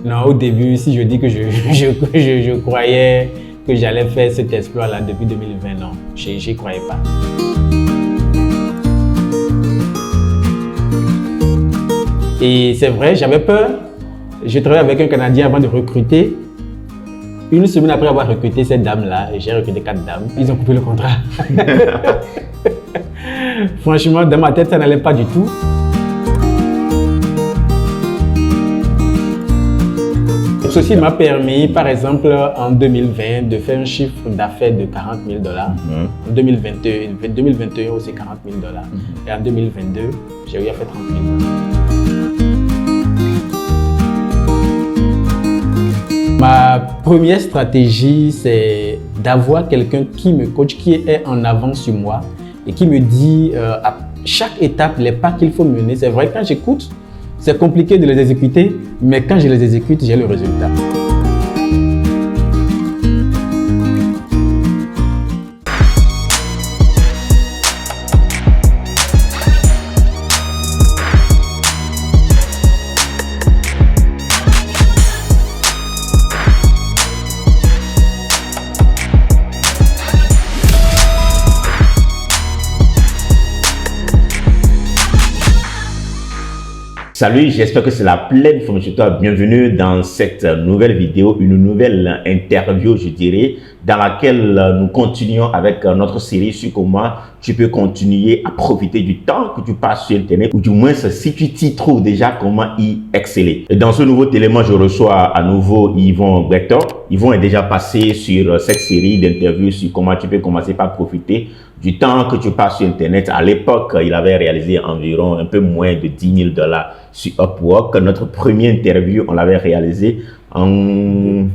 Non, au début, si je dis que je croyais que j'allais faire cet exploit-là depuis 2020, non, j'y croyais pas. Et c'est vrai, j'avais peur. Je travaillais avec un Canadien avant de recruter. Une semaine après avoir recruté cette dame-là, j'ai recruté 4 dames, ils ont coupé le contrat. Franchement, dans ma tête, ça n'allait pas du tout. Ceci m'a permis, par exemple, en 2020, de faire un chiffre d'affaires de 40 000 $. En 2021 aussi 40 000 $. Et en 2022, j'ai eu à faire 30 000 $. Ma première stratégie, c'est d'avoir quelqu'un qui me coach, qui est en avance sur moi et qui me dit à chaque étape les pas qu'il faut mener. C'est vrai, quand j'écoute, c'est compliqué de les exécuter, mais quand je les exécute, j'ai le résultat. Salut, j'espère que c'est la pleine forme chez toi. Bienvenue dans cette nouvelle vidéo, une nouvelle interview, je dirais, dans laquelle nous continuons avec notre série sur comment tu peux continuer à profiter du temps que tu passes sur Internet, ou du moins si tu t'y trouves déjà, comment y exceller. Et dans ce nouveau élément, je reçois à nouveau Yvon Breton. Yvon est déjà passé sur cette série d'interviews sur comment tu peux commencer par profiter du temps que tu passes sur Internet. À l'époque, il avait réalisé environ un peu moins de 10 000 $ sur Upwork. Notre première interview, on l'avait réalisé en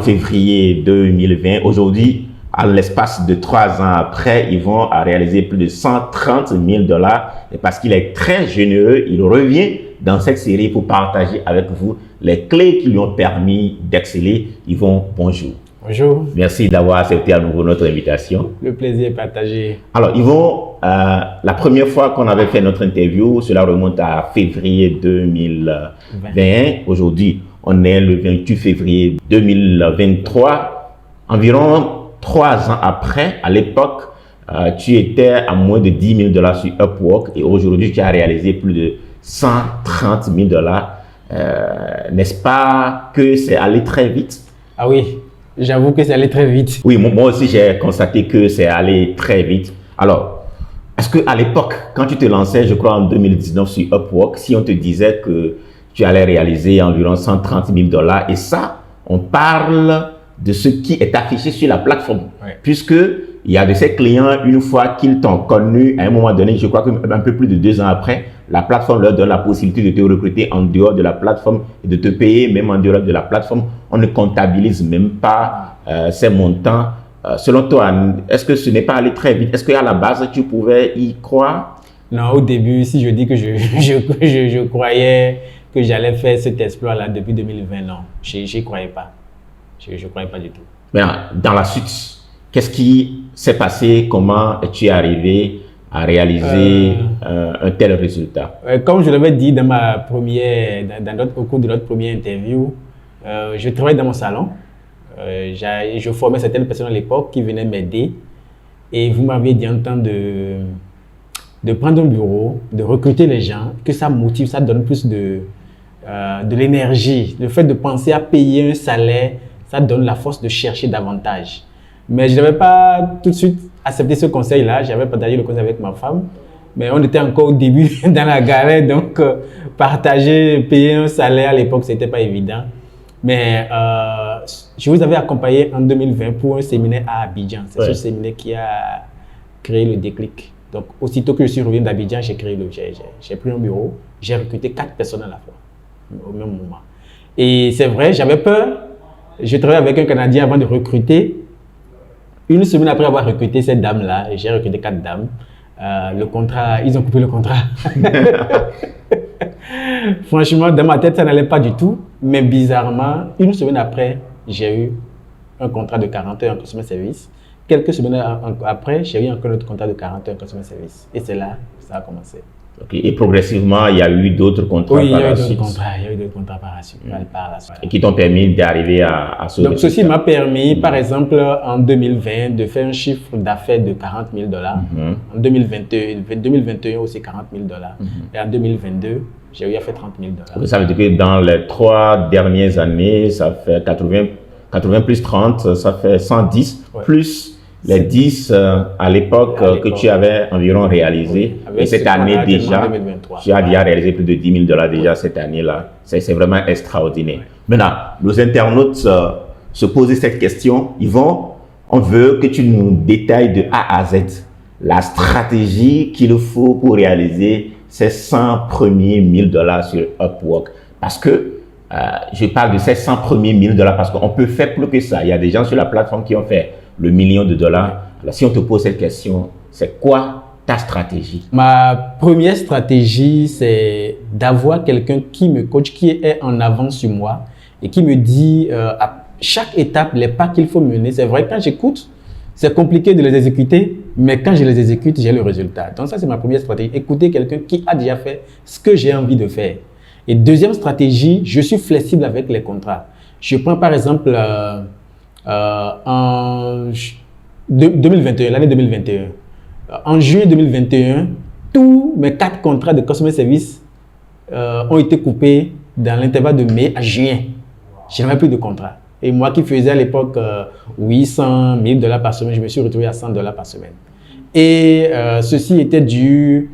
février 2020. Aujourd'hui, à l'espace de 3 ans après, Yvon a réalisé plus de 130 000 $. Et parce qu'il est très généreux, il revient dans cette série pour partager avec vous les clés qui lui ont permis d'exceller. Yvon, bonjour. Bonjour. Merci d'avoir accepté à nouveau notre invitation. Le plaisir est partagé. Alors, Yvon, la première fois qu'on avait fait notre interview, cela remonte à février 2021. Aujourd'hui, on est le 28 février 2023. Environ 3 ans après, à l'époque, tu étais à moins de 10 000 $ sur Upwork et aujourd'hui, tu as réalisé plus de 130 000 $. N'est-ce pas que c'est allé très vite? Ah oui. J'avoue que c'est allé très vite. Oui, moi aussi, j'ai constaté que c'est allé très vite. Alors, est-ce qu'à l'époque, quand tu te lançais, je crois en 2019 sur Upwork, si on te disait que tu allais réaliser environ 130 000 $, et ça, on parle de ce qui est affiché sur la plateforme. Ouais. Puisque il y a de ces clients, une fois qu'ils t'ont connu, à un moment donné, je crois qu'un peu plus de 2 ans après, la plateforme leur donne la possibilité de te recruter en dehors de la plateforme et de te payer même en dehors de la plateforme. On ne comptabilise même pas ces montants. Selon toi, est-ce que ce n'est pas allé très vite? Est-ce qu'à la base, tu pouvais y croire? Non, au début, si je dis que je croyais que j'allais faire cet exploit-là depuis 2020, non, j'y croyais pas. Je ne croyais pas du tout. Mais dans la suite, qu'est-ce qui s'est passé? Comment es-tu arrivé à réaliser un tel résultat? Comme je l'avais dit au cours de notre première interview, je travaillais dans mon salon. Je formais certaines personnes à l'époque qui venaient m'aider. Et vous m'aviez dit en temps de prendre un bureau, de recruter les gens, que ça motive, ça donne plus de l'énergie. Le fait de penser à payer un salaire, ça donne la force de chercher davantage. Mais je n'avais pas tout de suite accepté ce conseil-là. J'avais partagé le conseil avec ma femme. Mais on était encore au début dans la galère. Donc, payer un salaire à l'époque, ce n'était pas évident. Mais je vous avais accompagné en 2020 pour un séminaire à Abidjan. C'est ce séminaire qui a créé le déclic. Donc, aussitôt que je suis revenu d'Abidjan, j'ai pris un bureau. J'ai recruté 4 personnes à la fois, au même moment. Et c'est vrai, j'avais peur. Je travaillais avec un Canadien avant de recruter. Une semaine après avoir recruté cette dame-là, j'ai recruté 4 dames. Ils ont coupé le contrat. Franchement, dans ma tête, ça n'allait pas du tout. Mais bizarrement, une semaine après, j'ai eu un contrat de 40 heures en customer service. Quelques semaines après, j'ai eu encore un autre contrat de 40 heures en customer service. Et c'est là que ça a commencé. Okay. Et progressivement, il y a eu d'autres contrats Oui, il y par a eu la d'autres suite. contrats. Il y a eu d'autres contrats par la suite. Et qui t'ont permis d'arriver à ce Donc, ceci résultat. m'a permis, par exemple, en 2020, de faire un chiffre d'affaires de 40 000 $. En 2021 aussi 40 000 $. Et en 2022, j'ai eu à faire 30 000 $. Ça veut dire que dans les 3 dernières années, ça fait 80 plus 30, ça fait 110, Ouais. plus les 10 à l'époque que tu avais environ réalisé. Avec Et cette ce qu'on a année actuellement déjà, en 2023. tu as déjà réalisé plus de 10 000 $ déjà cette année-là. C'est vraiment extraordinaire. Maintenant, nos internautes se posaient cette question. Yvon, on veut que tu nous détailles de A à Z la stratégie qu'il faut pour réaliser ces 100 premiers 1000 $ sur Upwork. Parce que je parle de ces 100 premiers 1000 $ parce qu'on peut faire plus que ça. Il y a des gens sur la plateforme qui ont fait le million de dollars. Alors, si on te pose cette question, c'est quoi ta stratégie? Ma première stratégie, c'est d'avoir quelqu'un qui me coach, qui est en avance sur moi et qui me dit à chaque étape les pas qu'il faut mener. C'est vrai, quand j'écoute, c'est compliqué de les exécuter, mais quand je les exécute, j'ai le résultat. Donc ça, c'est ma première stratégie. Écouter quelqu'un qui a déjà fait ce que j'ai envie de faire. Et deuxième stratégie, je suis flexible avec les contrats. Je prends par exemple en 2021, l'année 2021. En juillet 2021, tous mes 4 contrats de customer service ont été coupés dans l'intervalle de mai à juin. Je n'avais plus de contrat. Et moi qui faisais à l'époque 800 000 $ par semaine, je me suis retrouvé à 100 $ par semaine. Et ceci était dû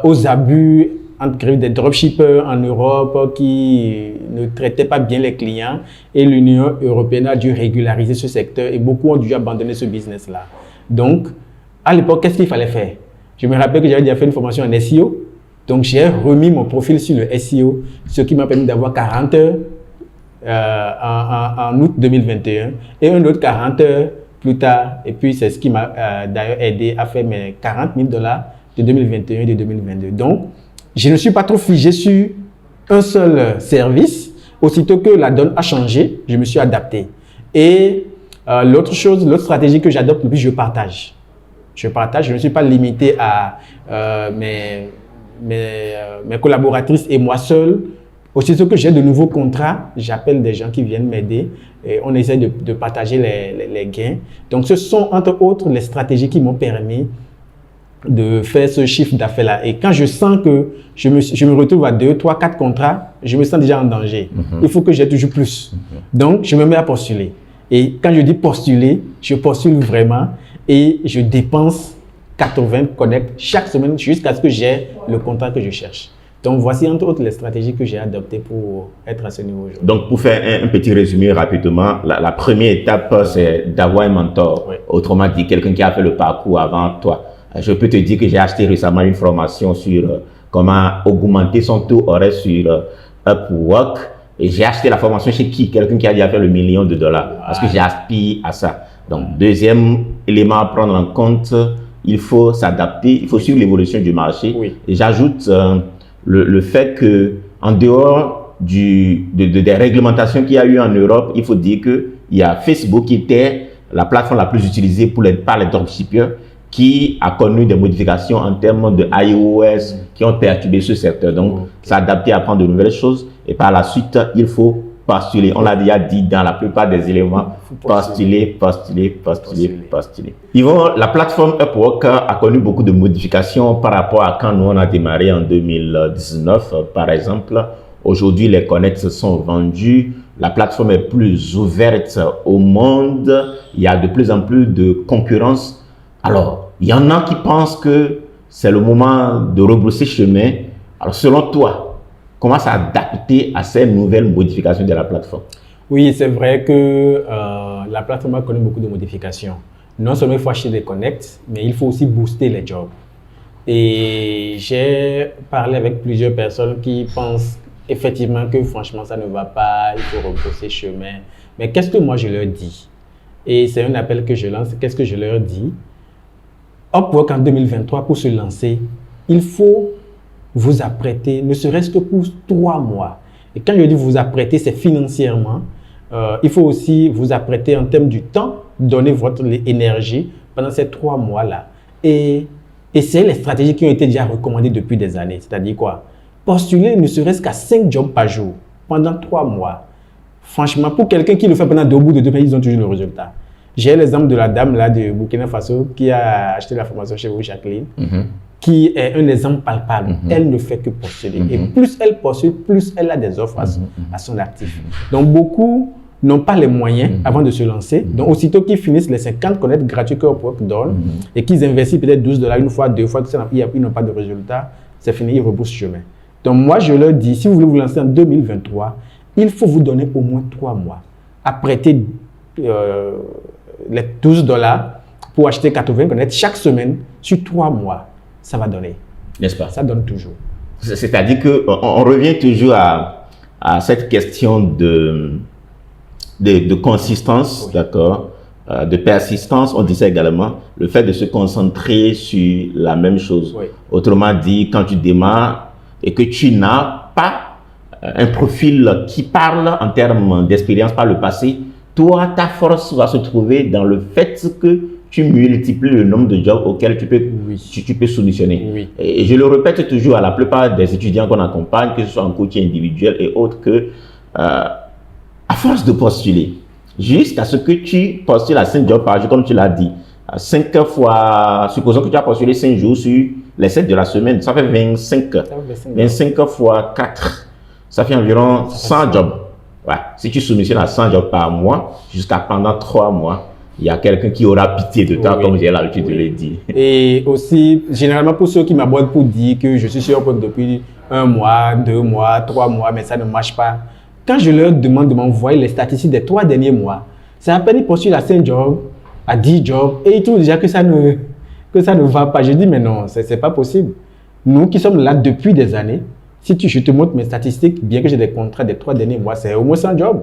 aux abus entre des dropshippers en Europe qui ne traitaient pas bien les clients. Et l'Union européenne a dû régulariser ce secteur et beaucoup ont dû abandonner ce business-là. Donc, à l'époque, qu'est-ce qu'il fallait faire? Je me rappelle que j'avais déjà fait une formation en SEO. Donc, j'ai remis mon profil sur le SEO, ce qui m'a permis d'avoir 40 heures en août 2021 et un autre 40 heures plus tard. Et puis, c'est ce qui m'a d'ailleurs aidé à faire mes 40 000 $ de 2021 et de 2022. Donc, je ne suis pas trop figé sur un seul service. Aussitôt que la donne a changé, je me suis adapté. Et l'autre stratégie que j'adopte le plus, je partage. Je ne suis pas limité à mes collaboratrices et moi seul. Aussitôt que j'ai de nouveaux contrats, j'appelle des gens qui viennent m'aider et on essaie de partager les gains. Donc, ce sont entre autres les stratégies qui m'ont permis de faire ce chiffre d'affaires-là. Et quand je sens que je me retrouve à 2, 3, 4 contrats, je me sens déjà en danger. Il faut que j'ai toujours plus. Donc, je me mets à postuler. Et quand je dis postuler, je postule vraiment et je dépense 80 connects chaque semaine jusqu'à ce que j'ai le contrat que je cherche. Donc, voici entre autres les stratégies que j'ai adoptées pour être à ce niveau aujourd'hui. Donc, pour faire un petit résumé rapidement, la première étape, c'est d'avoir un mentor. Oui. Autrement dit, quelqu'un qui a fait le parcours avant toi. Je peux te dire que j'ai acheté récemment une formation sur comment augmenter son taux horaire sur Upwork. Et j'ai acheté la formation chez qui? Quelqu'un qui a déjà fait le million de dollars. Parce que j'aspire à ça. Donc, deuxième élément à prendre en compte, il faut s'adapter, il faut suivre l'évolution du marché. Oui. Et j'ajoute le fait que en dehors des réglementations qu'il y a eu en Europe, il faut dire qu'il y a Facebook qui était la plateforme la plus utilisée par les dropshippers, qui a connu des modifications en termes de iOS qui ont perturbé ce secteur. Donc, s'adapter, apprendre de nouvelles choses. Et par la suite, il faut postuler. On l'a déjà dit dans la plupart des éléments. Postuler. Yvon, la plateforme Upwork a connu beaucoup de modifications par rapport à quand nous on a démarré en 2019, par exemple. Aujourd'hui, les connects sont vendus. La plateforme est plus ouverte au monde. Il y a de plus en plus de concurrence. Alors, il y en a qui pensent que c'est le moment de rebrousser chemin. Alors, selon toi, comment s'adapter à ces nouvelles modifications de la plateforme? Oui, c'est vrai que la plateforme a connu beaucoup de modifications. Non seulement il faut acheter des connects, mais il faut aussi booster les jobs. Et j'ai parlé avec plusieurs personnes qui pensent effectivement que franchement ça ne va pas, il faut rebrousser chemin. Mais qu'est-ce que moi je leur dis? Et c'est un appel que je lance. Qu'est-ce que je leur dis? Upwork en 2023, pour se lancer, il faut vous apprêter, ne serait-ce que pour 3 mois. Et quand je dis vous apprêter, c'est financièrement. Il faut aussi vous apprêter en termes du temps, donner votre énergie pendant ces 3 mois-là. Et Et c'est les stratégies qui ont été déjà recommandées depuis des années. C'est-à-dire quoi? Postuler ne serait-ce qu'à 5 jobs par jour pendant 3 mois. Franchement, pour quelqu'un qui le fait pendant 2 bouts de 2 pays, ils ont toujours le résultat. J'ai l'exemple de la dame là de Burkina Faso qui a acheté la formation chez vous, Jacqueline, qui est un exemple palpable. Elle ne fait que postuler. Et plus elle postule, plus elle a des offres à son actif. Donc, beaucoup n'ont pas les moyens avant de se lancer. Donc, aussitôt qu'ils finissent les 50 connaître gratuits que Upwork donne et qu'ils investissent peut-être $12 une fois, 2 fois, ils n'ont pas de résultat, c'est fini, ils rebroussent chemin. Donc, moi, je leur dis, si vous voulez vous lancer en 2023, il faut vous donner au moins 3 mois à prêter les $12 pour acheter 80 connaître chaque semaine sur 3 mois. Ça va donner. N'est-ce pas? Ça donne toujours. C'est-à-dire qu'on revient toujours à cette question de consistance, d'accord, de persistance. On disait également le fait de se concentrer sur la même chose. Oui. Autrement dit, quand tu démarres et que tu n'as pas un profil qui parle en termes d'expérience par le passé, toi, ta force va se trouver dans le fait que tu multiplies le nombre de jobs auxquels tu peux solutionner. Oui. Et je le répète toujours à la plupart des étudiants qu'on accompagne, que ce soit en coaching individuel et autres, que à force de postuler, jusqu'à ce que tu postules à 5 jobs par jour, comme tu l'as dit, 5 fois, supposons que tu as postulé 5 jours sur les 7 de la semaine, ça fait 25. 25 fois 4, ça fait environ 100 jobs. Ouais. Si tu soumissionnes à 100 jobs par mois, jusqu'à pendant 3 mois, il y a quelqu'un qui aura pitié de toi, comme j'ai l'habitude de le dire. Et aussi, généralement, pour ceux qui m'abordent pour dire que je suis sur Upwork depuis 1 mois, 2 mois, 3 mois, mais ça ne marche pas. Quand je leur demande de m'envoyer les statistiques des 3 derniers mois, c'est à peine ils postulent à 5 jobs, à 10 jobs, et ils trouvent déjà que ça ne va pas. Je dis, mais non, c'est pas possible. Nous qui sommes là depuis des années, si je te montre mes statistiques, bien que j'ai des contrats des 3 derniers mois, c'est au moins 100 jobs.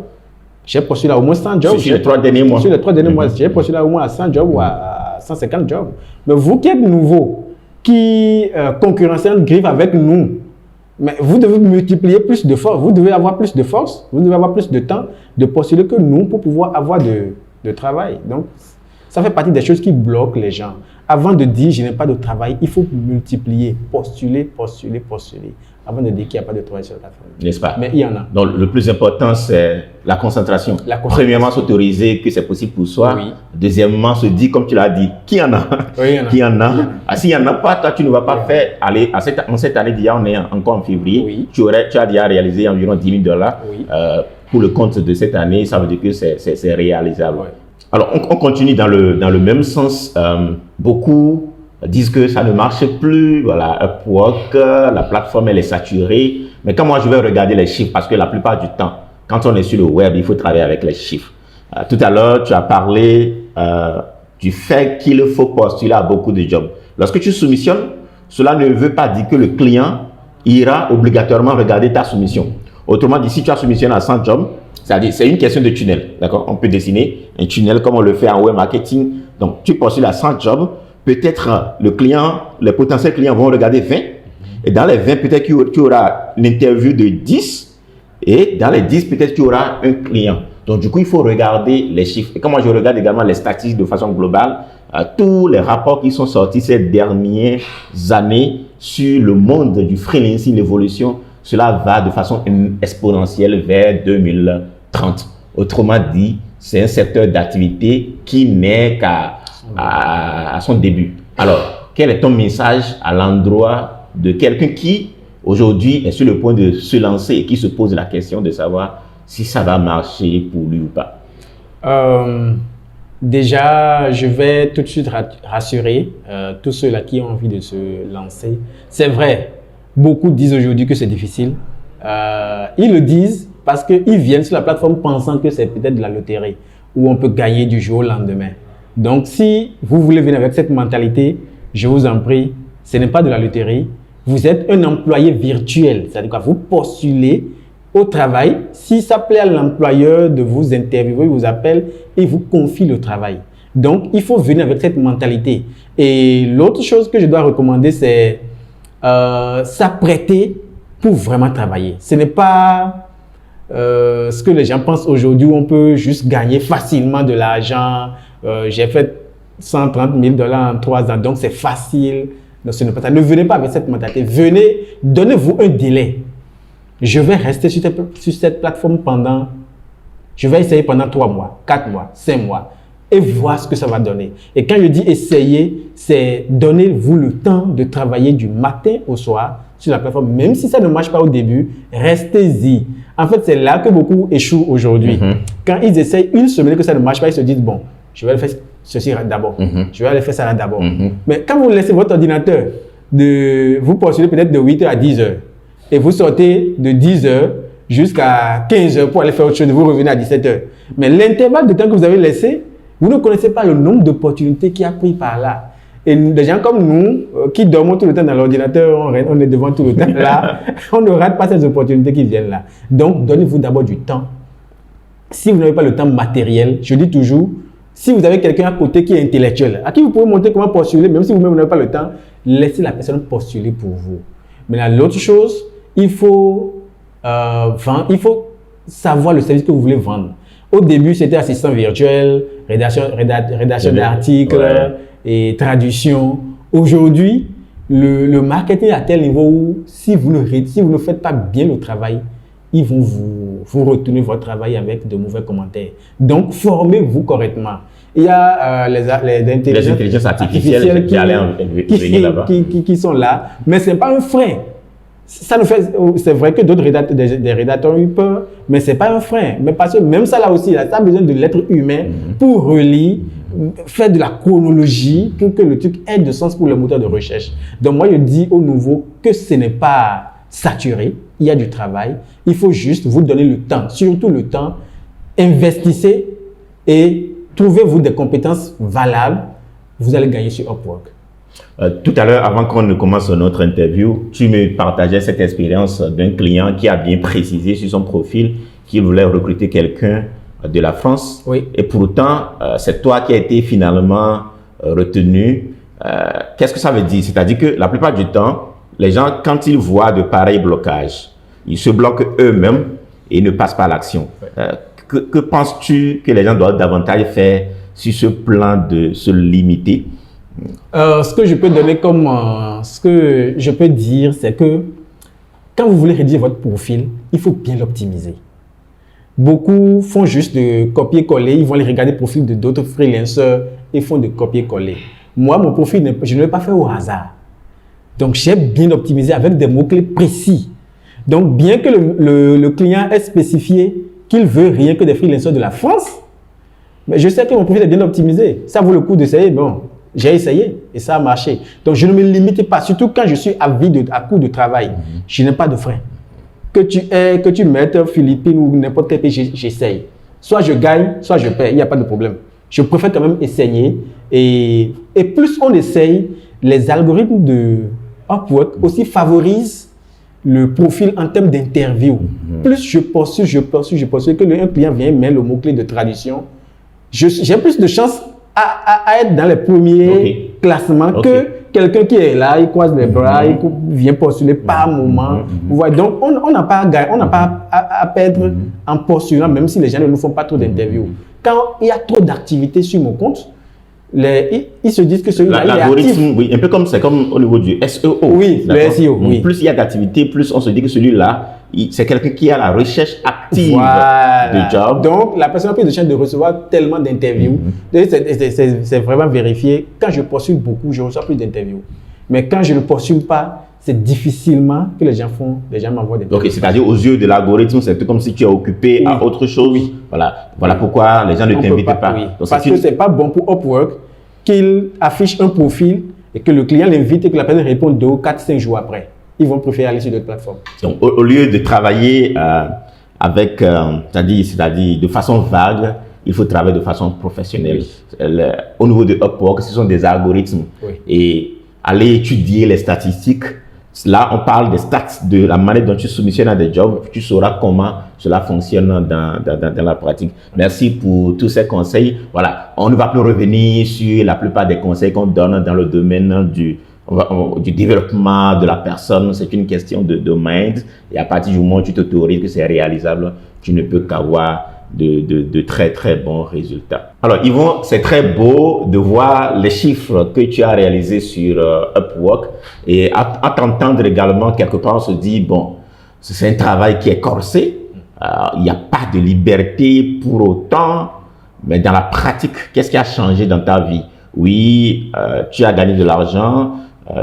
J'ai postulé à au moins 100 jobs. Sur les 3 derniers mois. Sur les 3 derniers mois, j'ai postulé au moins à 100 jobs ou à 150 jobs. Mais vous qui êtes nouveau, qui concurrencez un griffe avec nous, mais vous devez multiplier plus de force, vous devez avoir plus de force, vous devez avoir plus de temps de postuler que nous pour pouvoir avoir de travail. Donc, ça fait partie des choses qui bloquent les gens. Avant de dire je n'ai pas de travail, il faut multiplier, postuler, avant de dire qu'il n'y a pas de travail sur la plateforme. N'est-ce pas? Mais il y en a. Donc, le plus important, c'est la concentration. Premièrement, s'autoriser que c'est possible pour soi. Oui. Deuxièmement, se dire, comme tu l'as dit, qui en a? Oui, il y en a. Qui en a? Ah, s'il n'y en a pas, toi, tu ne vas pas faire. Allez, en cette année, déjà, on est encore en février. Oui. Tu as déjà réalisé environ $10,000 Oui. Pour le compte de cette année. Ça veut dire que c'est réalisable. Oui. Alors, on continue dans le même sens. Beaucoup disent que ça ne marche plus, voilà, Upwork, la plateforme elle est saturée. Mais quand moi je vais regarder les chiffres, parce que la plupart du temps, quand on est sur le web, il faut travailler avec les chiffres. Tout à l'heure, tu as parlé du fait qu'il faut postuler à beaucoup de jobs. Lorsque tu soumissionnes, cela ne veut pas dire que le client ira obligatoirement regarder ta soumission. Autrement dit, si tu as soumissionné à 100 jobs, c'est-à-dire c'est une question de tunnel, d'accord? On peut dessiner un tunnel comme on le fait en web marketing. Donc, tu postules à 100 jobs. Peut-être les potentiels clients vont regarder 20. Et dans les 20, peut-être que tu auras l'interview de 10. Et dans les 10, peut-être que tu auras un client. Donc, du coup, il faut regarder les chiffres. Et comme moi, je regarde également les statistiques de façon globale, tous les rapports qui sont sortis ces dernières années sur le monde du freelancing, l'évolution, cela va de façon exponentielle vers 2030. Autrement dit, c'est un secteur d'activité qui n'est à son début. Alors, quel est ton message à l'endroit de quelqu'un qui, aujourd'hui, est sur le point de se lancer et qui se pose la question de savoir si ça va marcher pour lui ou pas? Déjà, je vais tout de suite rassurer tous ceux-là qui ont envie de se lancer. C'est vrai, beaucoup disent aujourd'hui que c'est difficile. Ils le disent parce qu'ils viennent sur la plateforme pensant que c'est peut-être de la loterie où on peut gagner du jour au lendemain. Donc, si vous voulez venir avec cette mentalité, je vous en prie, ce n'est pas de la loterie. Vous êtes un employé virtuel. C'est-à-dire que vous postulez au travail. Si ça plaît à l'employeur de vous interviewer, il vous appelle et vous confie le travail. Donc, il faut venir avec cette mentalité. Et l'autre chose que je dois recommander, c'est s'apprêter pour vraiment travailler. Ce n'est pas ce que les gens pensent aujourd'hui où on peut juste gagner facilement de l'argent. J'ai fait $130 000 en 3 ans, donc c'est facile. Non, ce n'est pas ça. Ne venez pas avec cette mentalité. Venez, donnez-vous un délai. Je vais rester sur cette plateforme je vais essayer pendant 3 mois, 4 mois, 5 mois et voir ce que ça va donner. Et quand je dis essayer, c'est donnez-vous le temps de travailler du matin au soir sur la plateforme. Même si ça ne marche pas au début, restez-y. En fait, c'est là que beaucoup échouent aujourd'hui. Quand ils essayent une semaine que ça ne marche pas, ils se disent, bon, je vais le faire ceci d'abord. Je vais aller faire ça là d'abord. Mais quand vous laissez votre ordinateur, vous postulez peut-être de 8h à 10h et vous sortez de 10h jusqu'à 15h pour aller faire autre chose, vous revenez à 17h. Mais l'intervalle de temps que vous avez laissé, vous ne connaissez pas le nombre d'opportunités qui a pris par là. Et des gens comme nous, qui dormons tout le temps dans l'ordinateur, on est devant tout le temps là, on ne rate pas ces opportunités qui viennent là. Donc, donnez-vous d'abord du temps. Si vous n'avez pas le temps matériel, je dis toujours, si vous avez quelqu'un à côté qui est intellectuel, à qui vous pouvez montrer comment postuler, même si vous-même n'avez pas le temps, laissez la personne postuler pour vous. Maintenant, l'autre chose, il faut savoir le service que vous voulez vendre. Au début, c'était assistant virtuel, rédaction d'articles et traduction. Aujourd'hui, le marketing est à tel niveau où si vous ne faites pas bien le travail, ils vont vous retourner votre travail avec de mauvais commentaires. Donc, formez-vous correctement. Il y a les intelligences artificielles qui sont là, mais ce n'est pas un frein. C'est vrai que d'autres rédacteurs ont eu peur, mais ce n'est pas un frein. Mais parce que même ça là aussi, ça a besoin de l'être humain pour relire, faire de la chronologie pour que le truc ait de sens pour le moteur de recherche. Donc moi je dis aux nouveaux que ce n'est pas saturé, il y a du travail, il faut juste vous donner le temps, surtout le temps, investissez et trouvez-vous des compétences valables, vous allez gagner sur Upwork. Tout à l'heure, avant qu'on ne commence notre interview, tu me partageais cette expérience d'un client qui a bien précisé sur son profil qu'il voulait recruter quelqu'un de la France. Oui. Et pourtant, c'est toi qui as été finalement retenu. Qu'est-ce que ça veut dire? C'est-à-dire que la plupart du temps, les gens, quand ils voient de pareils blocages, ils se bloquent eux-mêmes et ne passent pas à l'action. Que penses-tu que les gens doivent davantage faire sur ce plan de se limiter? Ce que je peux donner ce que je peux dire, c'est que quand vous voulez rédiger votre profil, il faut bien l'optimiser. Beaucoup font juste de copier-coller, ils vont aller regarder le profil de d'autres freelancers et font de copier-coller. Moi, mon profil, je ne l'ai pas fait au hasard. Donc, j'ai bien optimisé avec des mots-clés précis. Donc, bien que le client ait spécifié qu'il veut rien que des freelancers de la France, mais je sais que mon profil est bien optimisé. Ça vaut le coup d'essayer. Bon, j'ai essayé et ça a marché. Donc, je ne me limite pas, surtout quand je suis à court de travail. Je n'ai pas de frein. Que tu mettes Philippines ou n'importe quel pays, j'essaye. Soit je gagne, soit je perds. Il n'y a pas de problème. Je préfère quand même essayer. Et plus on essaye, les algorithmes de Upwork aussi favorisent le profil en termes d'interview. Plus je postule que un client vient mettre le mot-clé de traduction, j'ai plus de chances à être dans les premiers classements que quelqu'un qui est là, il croise les bras, il vient postuler par moment. Vous voyez, donc, on n'a pas à perdre en postulant, même si les gens ne nous font pas trop d'interviews. Quand il y a trop d'activités sur mon compte, ils se disent que celui-là il est actif. Oui, un peu comme c'est comme au niveau du SEO. Oui, le SEO. Oui. Plus il y a d'activités, plus on se dit que celui-là, c'est quelqu'un qui a la recherche active de job. Donc, la personne a plus de chance de recevoir tellement d'interviews. C'est vraiment vérifié. Quand je postule beaucoup, je reçois plus d'interviews. Mais quand je ne postule pas, c'est difficilement que les gens m'envoient des interviews. Ok, c'est-à-dire aux yeux de l'algorithme, c'est comme si tu es occupé à autre chose. Oui. Voilà pourquoi les gens ne t'invitent pas. Oui. Donc, parce que ce n'est pas bon pour Upwork qu'il affiche un profil et que le client l'invite et que la personne réponde 2, 4, 5 jours après. Ils vont préférer aller sur d'autres plateformes. Donc, au lieu de travailler avec, c'est-à-dire de façon vague, il faut travailler de façon professionnelle. Oui. Au niveau de Upwork, ce sont des algorithmes. Oui. Et aller étudier les statistiques, là, on parle des stats, de la manière dont tu soumissionnes à des jobs. Tu sauras comment cela fonctionne dans la pratique. Merci pour tous ces conseils. Voilà, on ne va plus revenir sur la plupart des conseils qu'on donne dans le domaine du développement de la personne. C'est une question de mind. Et à partir du moment où tu t'autorises que c'est réalisable, tu ne peux qu'avoir de très très bons résultats. Alors Yvon, c'est très beau de voir les chiffres que tu as réalisés sur Upwork, et à t'entendre également quelque part on se dit bon, c'est un travail qui est corsé, il n'y a pas de liberté pour autant, mais dans la pratique, qu'est-ce qui a changé dans ta vie? Oui, tu as gagné de l'argent,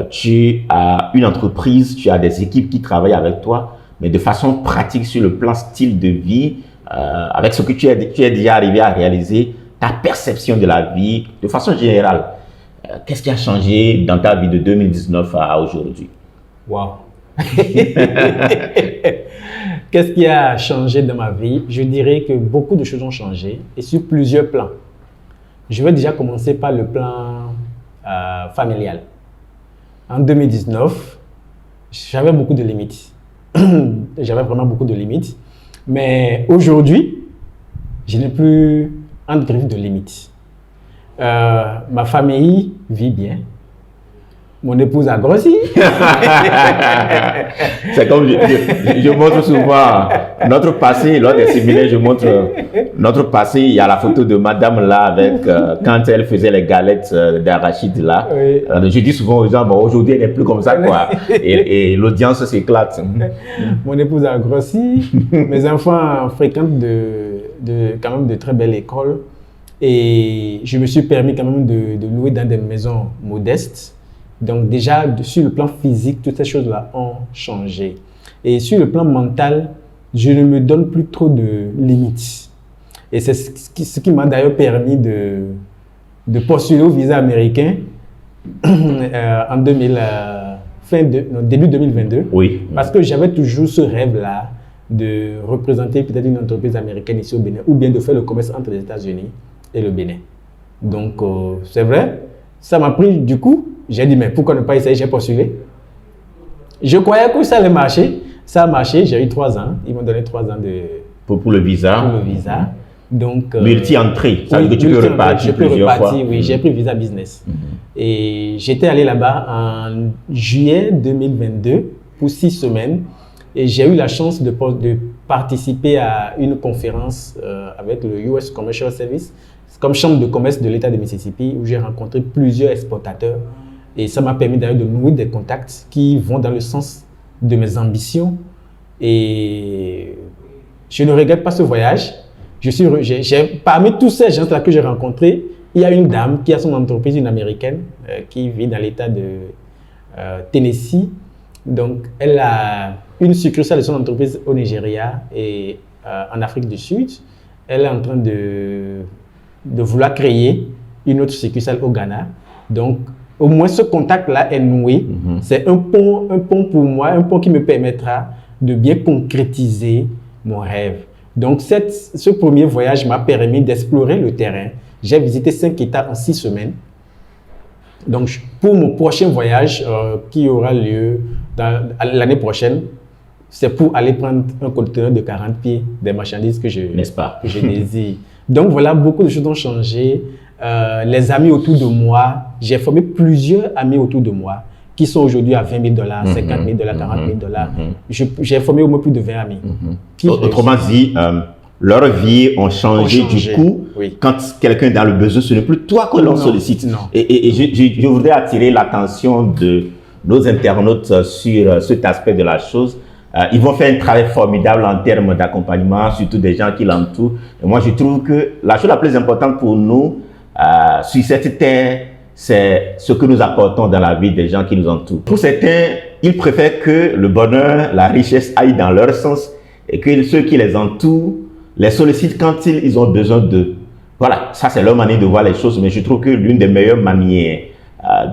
tu as une entreprise, tu as des équipes qui travaillent avec toi, mais de façon pratique sur le plan style de vie, avec ce que tu es déjà arrivé à réaliser, ta perception de la vie, de façon générale, qu'est-ce qui a changé dans ta vie de 2019 à aujourd'hui? Wow. Qu'est-ce qui a changé dans ma vie? Je dirais que beaucoup de choses ont changé et sur plusieurs plans. Je vais déjà commencer par le plan familial. En 2019, j'avais beaucoup de limites. J'avais vraiment beaucoup de limites. Mais aujourd'hui, je n'ai plus entre griffes de limites. Ma famille vit bien. Mon épouse a grossi. C'est comme je montre souvent notre passé, lors des séminaires, je montre notre passé. Il y a la photo de madame là, avec quand elle faisait les galettes d'arachide là. Oui. Je dis souvent aux gens, bon, aujourd'hui elle n'est plus comme ça, quoi. Et l'audience s'éclate. Mon épouse a grossi. Mes enfants fréquentent quand même de très belles écoles. Et je me suis permis quand même de louer dans des maisons modestes. Donc déjà, sur le plan physique, toutes ces choses-là ont changé. Et sur le plan mental, je ne me donne plus trop de limites. Et c'est ce qui m'a d'ailleurs permis de postuler au visa américain en début 2022. Oui. Parce que j'avais toujours ce rêve-là de représenter peut-être une entreprise américaine ici au Bénin, ou bien de faire le commerce entre les États-Unis et le Bénin. Donc, c'est vrai, ça m'a pris du coup. J'ai dit, mais pourquoi ne pas essayer? J'ai postulé. Je croyais que ça allait marcher. Ça a marché. J'ai eu 3 ans. Ils m'ont donné 3 ans pour le visa. Pour le visa. Donc, multi-entrée. Ça veut dire que tu peux repartir plusieurs fois. Oui, j'ai pris visa business. Et j'étais allé là-bas en juillet 2022 pour 6 semaines. Et j'ai eu la chance de participer à une conférence avec le US Commercial Service, comme chambre de commerce de l'État de Mississippi, où j'ai rencontré plusieurs exportateurs. Et ça m'a permis d'ailleurs de nouer des contacts qui vont dans le sens de mes ambitions. Et je ne regrette pas ce voyage. Parmi tous ces gens-là que j'ai rencontrés, il y a une dame qui a son entreprise, une américaine, qui vit dans l'État de Tennessee. Donc, elle a une succursale de son entreprise au Nigeria et en Afrique du Sud. Elle est en train de vouloir créer une autre succursale au Ghana. Donc, au moins ce contact-là est noué. C'est un pont pour moi, un pont qui me permettra de bien concrétiser mon rêve. Donc, ce premier voyage m'a permis d'explorer le terrain. J'ai visité 5 États en 6 semaines. Donc, pour mon prochain voyage qui aura lieu l'année prochaine, c'est pour aller prendre un conteneur de 40 pieds des marchandises que je désire. Donc, voilà, beaucoup de choses ont changé. Les amis autour de moi, j'ai formé plusieurs amis autour de moi qui sont aujourd'hui à 20 000 $, 50 000 $, 40 000 $. J'ai formé au moins plus de 20 amis. Autrement dit, leur vie ont changé du coup. Oui. Quand quelqu'un est dans le besoin, ce n'est plus toi que l'on sollicite. Non. Et je voudrais attirer l'attention de nos internautes sur cet aspect de la chose. Ils vont faire un travail formidable en termes d'accompagnement, surtout des gens qui l'entourent. Et moi, je trouve que la chose la plus importante pour nous, sur cette terre, c'est ce que nous apportons dans la vie des gens qui nous entourent. Pour certains, ils préfèrent que le bonheur, la richesse aillent dans leur sens et que ceux qui les entourent les sollicitent quand ils ont besoin d'eux. Voilà, ça c'est leur manière de voir les choses, mais je trouve que l'une des meilleures manières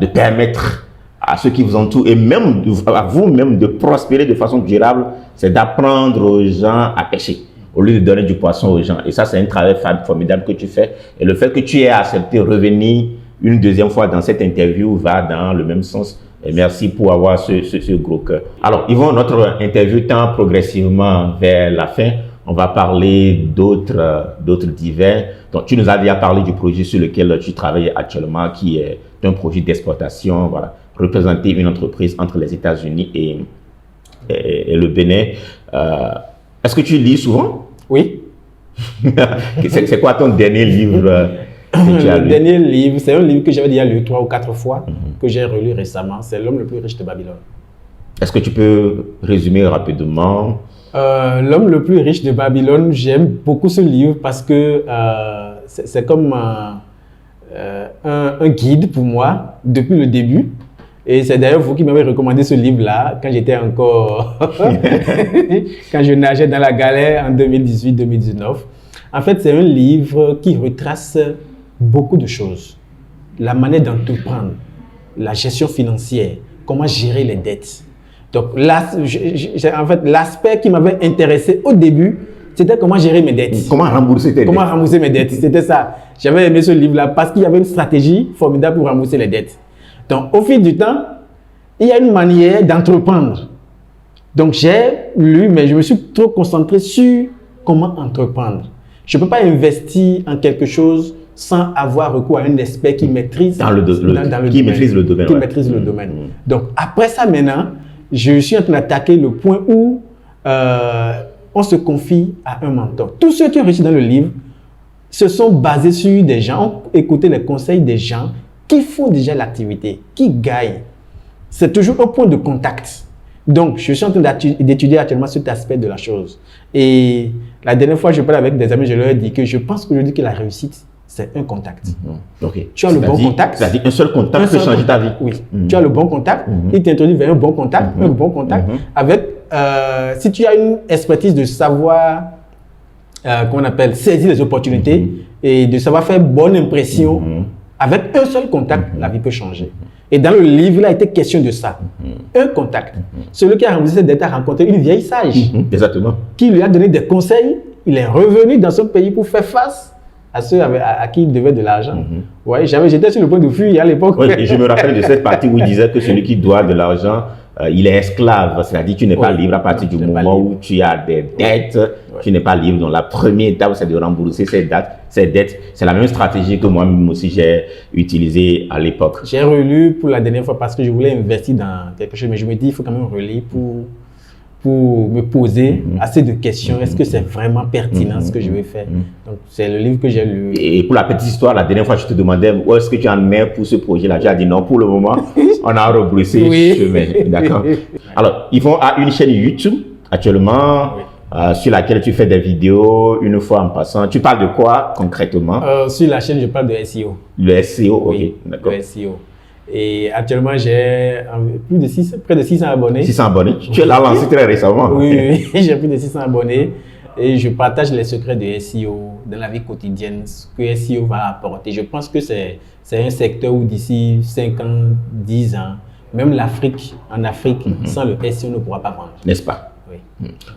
de permettre à ceux qui vous entourent et même à vous-même de prospérer de façon durable, c'est d'apprendre aux gens à pêcher au lieu de donner du poisson aux gens. Et ça, c'est un travail formidable que tu fais. Et le fait que tu aies accepté revenir une deuxième fois dans cette interview va dans le même sens. Et merci pour avoir ce gros cœur. Alors, Yvon, notre interview tend progressivement vers la fin. On va parler d'autres divers. Donc, tu nous as déjà parlé du projet sur lequel tu travailles actuellement, qui est un projet d'exportation, voilà, représenter une entreprise entre les États-Unis et le Bénin. Est-ce que tu lis souvent? Oui. C'est quoi ton dernier livre que tu as Le lu? dernier livre, c'est un livre que j'avais déjà lu 3 ou 4 fois, que j'ai relu récemment. C'est L'homme le plus riche de Babylone. Est-ce que tu peux résumer rapidement? L'homme le plus riche de Babylone, j'aime beaucoup ce livre parce que c'est comme un guide pour moi depuis le début. Et c'est d'ailleurs vous qui m'avez recommandé ce livre-là quand j'étais encore, quand je nageais dans la galère en 2018-2019. En fait, c'est un livre qui retrace beaucoup de choses. La manière d'entreprendre, la gestion financière, comment gérer les dettes. Donc là, en fait, l'aspect qui m'avait intéressé au début, c'était comment gérer mes dettes. Comment rembourser tes dettes? Comment rembourser mes dettes. C'était ça. J'avais aimé ce livre-là parce qu'il y avait une stratégie formidable pour rembourser les dettes. Donc, au fil du temps, il y a une manière d'entreprendre. Donc, j'ai lu, mais je me suis trop concentré sur comment entreprendre. Je ne peux pas investir en quelque chose sans avoir recours à un expert qui maîtrise maîtrise le domaine. Qui maîtrise le domaine. Donc, après ça, maintenant, je suis en train d'attaquer le point où on se confie à un mentor. Tous ceux qui ont réussi dans le livre se sont basés sur des gens, ont écouté les conseils des gens qui font déjà l'activité, qui gagnent. C'est toujours un point de contact. Donc, je suis en train d'étudier actuellement cet aspect de la chose. Et la dernière fois, je parlais avec des amis, je leur ai dit que je pense aujourd'hui que la réussite, c'est un contact. Okay. Tu as le bon contact. C'est-à-dire un seul contact peut changer ta vie. Oui. Tu as le bon contact, il t'introduit vers un bon contact, avec, si tu as une expertise de savoir, qu'on appelle saisir les opportunités et de savoir faire bonne impression, avec un seul contact, la vie peut changer. Et dans le livre, il a été question de ça. Un contact. Celui qui a remboursé cette dette a rencontré une vieille sage. Exactement. Qui lui a donné des conseils. Il est revenu dans son pays pour faire face à ceux à qui il devait de l'argent. Ouais, j'étais sur le point de fuir à l'époque. Oui, et je me rappelle de cette partie où il disait que celui qui doit de l'argent, il est esclave. C'est-à-dire que tu n'es pas libre à partir du moment où tu as des dettes. Tu n'es pas libre. Donc la première étape, c'est de rembourser ces dettes. C'est la même stratégie que moi-même aussi j'ai utilisée à l'époque. J'ai relu pour la dernière fois parce que je voulais investir dans quelque chose, mais je me dis il faut quand même relire pour me poser assez de questions. Est-ce que c'est vraiment pertinent ce que je vais faire? Donc c'est le livre que j'ai lu. Et pour la petite histoire, la dernière fois je te demandais où est-ce que tu en es pour ce projet-là. Tu as dit non, pour le moment, on a rebroussé le chemin. D'accord. Alors, Yvon a une chaîne YouTube actuellement. Sur laquelle tu fais des vidéos une fois en passant. Tu parles de quoi concrètement? Sur la chaîne, je parle de SEO. Le SEO, oui, ok, d'accord. Le SEO. Et actuellement, j'ai près de 600 abonnés. 600 abonnés? Tu l'as lancé très récemment. Oui, j'ai plus de 600 abonnés. Et je partage les secrets de SEO dans la vie quotidienne, ce que SEO va apporter. Je pense que c'est un secteur où d'ici 5 ans, 10 ans, même en Afrique, sans le SEO, ne pourra pas vendre. N'est-ce pas? Oui.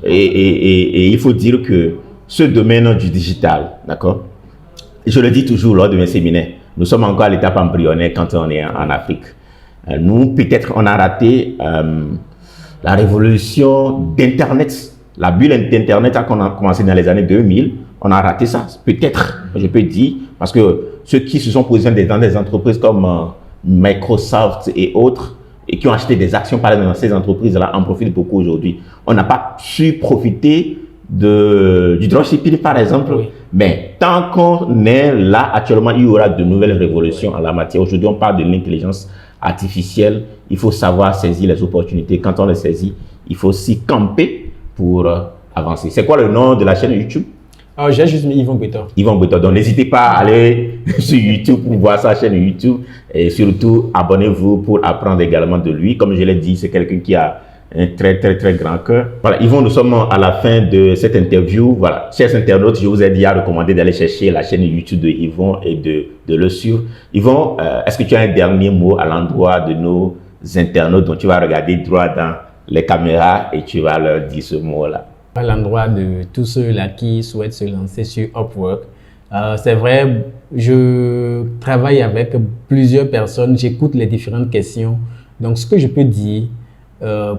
Et il faut dire que ce domaine du digital, d'accord, je le dis toujours lors de mes séminaires, nous sommes encore à l'étape embryonnaire quand on est en Afrique. Nous, peut-être, on a raté la révolution d'Internet. La bulle d'Internet qu'on a commencé dans les années 2000, on a raté ça. Peut-être, je peux dire, parce que ceux qui se sont positionnés dans des entreprises comme Microsoft et autres, et qui ont acheté des actions par exemple dans ces entreprises-là, en profitent beaucoup aujourd'hui. On n'a pas su profiter du dropshipping par exemple, mais tant qu'on est là actuellement, il y aura de nouvelles révolutions en la matière. Aujourd'hui, on parle de l'intelligence artificielle. Il faut savoir saisir les opportunités. Quand on les saisit, il faut s'y camper pour avancer. C'est quoi le nom de la chaîne YouTube? J'ai juste mis Yvon Bouetor. Yvon Bouetor. Donc, n'hésitez pas à aller sur YouTube pour voir sa chaîne YouTube. Et surtout, abonnez-vous pour apprendre également de lui. Comme je l'ai dit, c'est quelqu'un qui a un très, très, très grand cœur. Voilà, Yvon, nous sommes à la fin de cette interview. Voilà, chers internautes, je vous ai dit à recommander d'aller chercher la chaîne YouTube de Yvon et de le suivre. Yvon, est-ce que tu as un dernier mot à l'endroit de nos internautes dont tu vas regarder droit dans les caméras et tu vas leur dire ce mot-là? À l'endroit de tous ceux-là qui souhaitent se lancer sur Upwork. C'est vrai, je travaille avec plusieurs personnes, j'écoute les différentes questions. Donc, ce que je peux dire,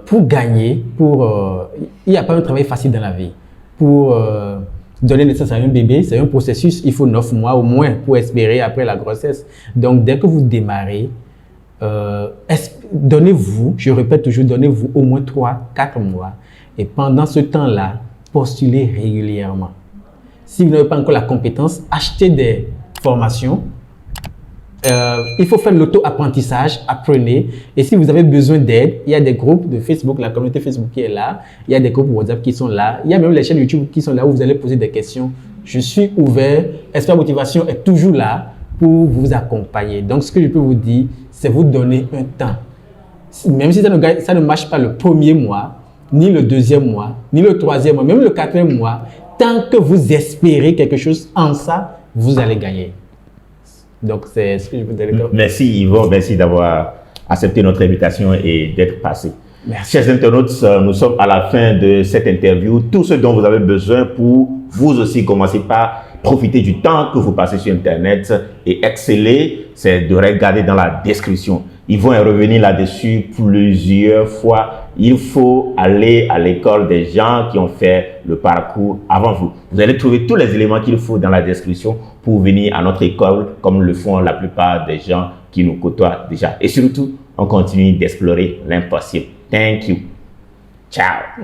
pour gagner, il n'y a pas un travail facile dans la vie. Pour donner naissance à un bébé, c'est un processus, il faut 9 mois au moins pour espérer après la grossesse. Donc, dès que vous démarrez, donnez-vous, je répète toujours, donnez-vous au moins 3-4 mois. Et pendant ce temps-là, postulez régulièrement. Si vous n'avez pas encore la compétence, achetez des formations. Il faut faire l'auto-apprentissage, apprenez. Et si vous avez besoin d'aide, il y a des groupes de Facebook, la communauté Facebook qui est là. Il y a des groupes WhatsApp qui sont là. Il y a même les chaînes YouTube qui sont là où vous allez poser des questions. Je suis ouvert. Expert Motivation est toujours là pour vous accompagner. Donc, ce que je peux vous dire, c'est vous donner un temps. Même si ça ne marche pas le premier mois, ni le deuxième mois, ni le troisième mois, même le quatrième mois, tant que vous espérez quelque chose en ça, vous allez gagner. Donc, c'est ce que je peux dire. Merci Yvon, merci d'avoir accepté notre invitation et d'être passé. Merci. Chers internautes, nous sommes à la fin de cette interview. Tout ce dont vous avez besoin pour vous aussi commencer par profiter du temps que vous passez sur Internet et exceller, c'est de regarder dans la description. Ils vont revenir là-dessus plusieurs fois. Il faut aller à l'école des gens qui ont fait le parcours avant vous. Vous allez trouver tous les éléments qu'il faut dans la description pour venir à notre école, comme le font la plupart des gens qui nous côtoient déjà. Et surtout, on continue d'explorer l'impossible. Thank you. Ciao.